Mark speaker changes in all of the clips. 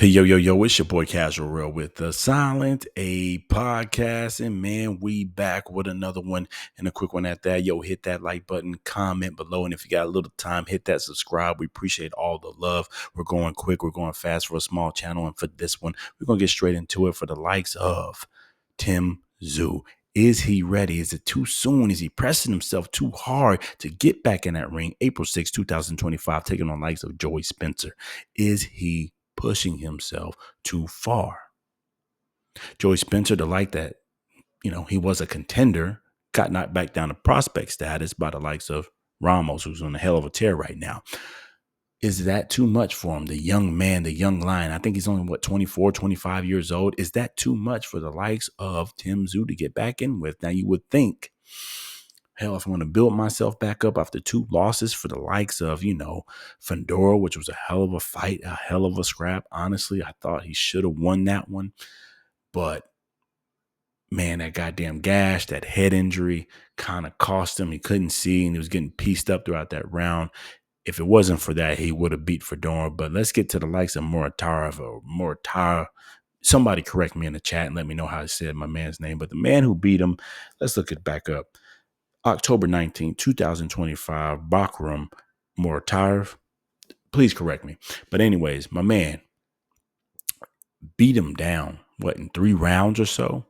Speaker 1: Hey, yo, yo, yo, it's your boy Casual Real with the Silent A podcast. And man, we back with another one and a quick one at that. Yo, hit that like button, comment below. And if you got a little time, hit that subscribe. We appreciate all the love. We're going quick, we're going fast for a small channel. And for this one, we're going to get straight into it for the likes of Tszyu. Is he ready? Is it too soon? Is he pressing himself too hard to get back in that ring? April 6, 2025, taking on likes of Joey Spencer. Is he pushing himself too far? Joey Spencer, the like that, he was a contender, got knocked back down to prospect status by the likes of Ramos, who's on a hell of a tear right now. Is that too much for him? The young man, the young lion. I think he's only, 24, 25 years old. Is that too much for the likes of Tszyu to get back in with? Now, you would think, hell, if I want to build myself back up after two losses for the likes of, Fandora, which was a hell of a fight, a hell of a scrap. Honestly, I thought he should have won that one. But, man, that goddamn gash, that head injury kind of cost him. He couldn't see, and he was getting pieced up throughout that round. If it wasn't for that, he would have beat Fedora. But let's get to the likes of Moratara. Somebody correct me in the chat and let me know how I said my man's name. But the man who beat him, let's look it back up. October 19, 2025, Bakram Moratara. Please correct me. But anyways, my man beat him down, in 3 rounds or so?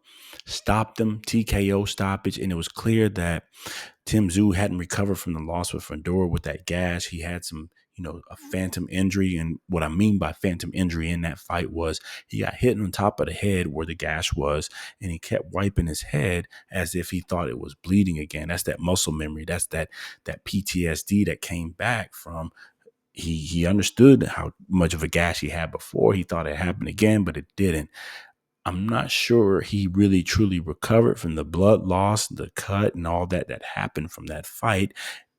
Speaker 1: Stopped him, TKO stoppage, and it was clear that Tszyu hadn't recovered from the loss with Fandora with that gash. He had some, a phantom injury. And what I mean by phantom injury in that fight was he got hit on top of the head where the gash was, and he kept wiping his head as if he thought it was bleeding again. That's that muscle memory. That's that PTSD that came back from he understood how much of a gash he had before. He thought it happened again, but it didn't. I'm not sure he really truly recovered from the blood loss, the cut, and all that happened from that fight.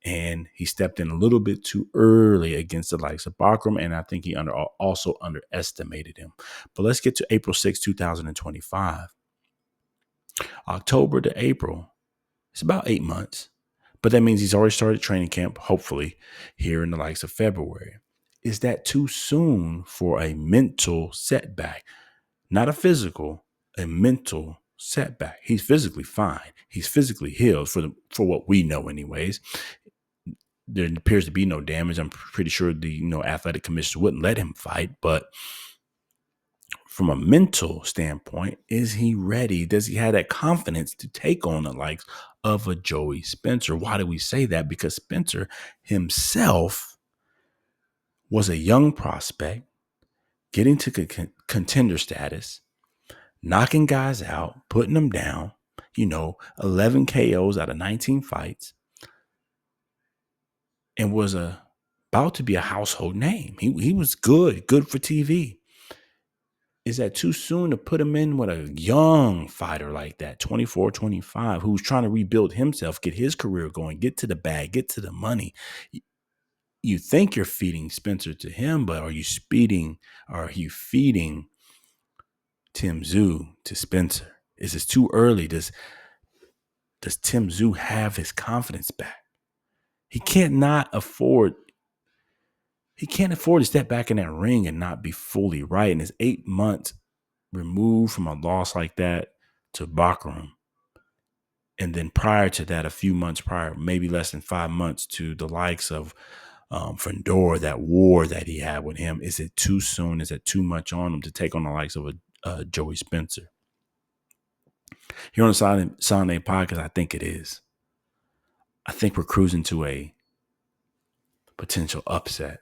Speaker 1: And he stepped in a little bit too early against the likes of Bakram, and I think he also underestimated him. But let's get to April 6, 2025. October to April. It's about 8 months. But that means he's already started training camp, hopefully, here in the likes of February. Is that too soon for a mental setback? Not a physical, a mental setback. He's physically fine. He's physically healed for what we know anyways. There appears to be no damage. I'm pretty sure the athletic commissioner wouldn't let him fight. But from a mental standpoint, is he ready? Does he have that confidence to take on the likes of a Joey Spencer? Why do we say that? Because Spencer himself was a young prospect getting to contender status, knocking guys out, putting them down, 11 KOs out of 19 fights, and was about to be a household name. He was good for TV. Is that too soon to put him in with a young fighter like that, 24, 25, who's trying to rebuild himself, get his career going, get to the bag, get to the money? You think you're feeding Spencer to him, but are you feeding Tszyu to Spencer? Is this too early? Does Tszyu have his confidence back? He can't afford to step back in that ring and not be fully right. And it's 8 months removed from a loss like that to Bakram. And then prior to that, a few months prior, maybe less than 5 months, to the likes of Fandora, that war that he had with him. Is it too soon? Is it too much on him to take on the likes of a Joey Spencer? Here on the Silent A podcast, I think it is. I think we're cruising to a potential upset.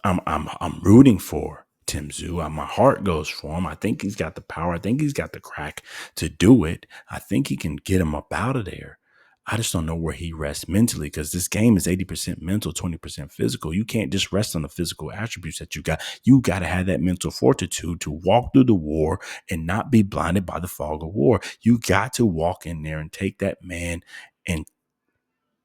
Speaker 1: I'm rooting for Tszyu. My heart goes for him. I think he's got the power. I think he's got the crack to do it. I think he can get him up out of there. I just don't know where he rests mentally, because this game is 80% mental, 20% physical. You can't just rest on the physical attributes that you got. You got to have that mental fortitude to walk through the war and not be blinded by the fog of war. You got to walk in there and take that man and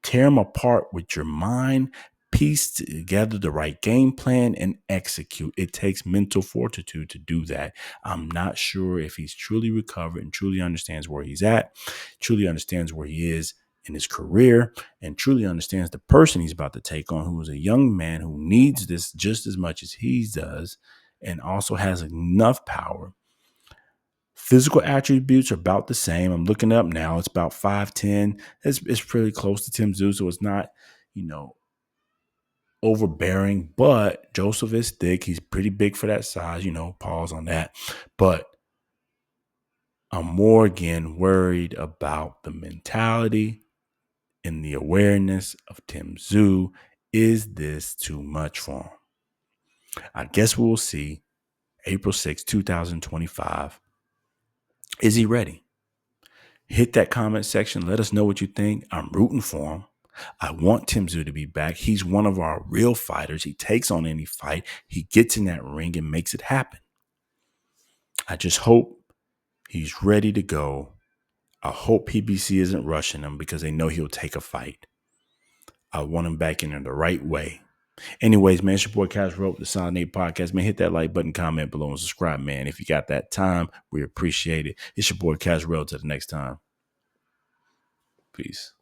Speaker 1: tear him apart with your mind, piece together the right game plan, and execute. It takes mental fortitude to do that. I'm not sure if he's truly recovered and truly understands where he's at, truly understands where he is in his career, and truly understands the person he's about to take on, who is a young man who needs this just as much as he does. and also has enough power. Physical attributes are about the same. I'm looking up now. It's about 5'10". It's pretty close to Tszyu, so it's not, overbearing. But Joseph is thick. He's pretty big for that size, pause on that. But I'm more again worried about the mentality and the awareness of Tszyu. Is this too much for him? I guess we'll see. April 6, 2025. Is he ready? Hit that comment section. Let us know what you think. I'm rooting for him. I want Tszyu to be back. He's one of our real fighters. He takes on any fight. He gets in that ring and makes it happen. I just hope he's ready to go. I hope PBC isn't rushing him because they know he'll take a fight. I want him back in the right way. Anyways, man, it's your boy Cash Rope, the Silent Nate Podcast. Man, hit that like button, comment below, and subscribe, man. If you got that time, we appreciate it. It's your boy Cash Rope. Till the next time. Peace.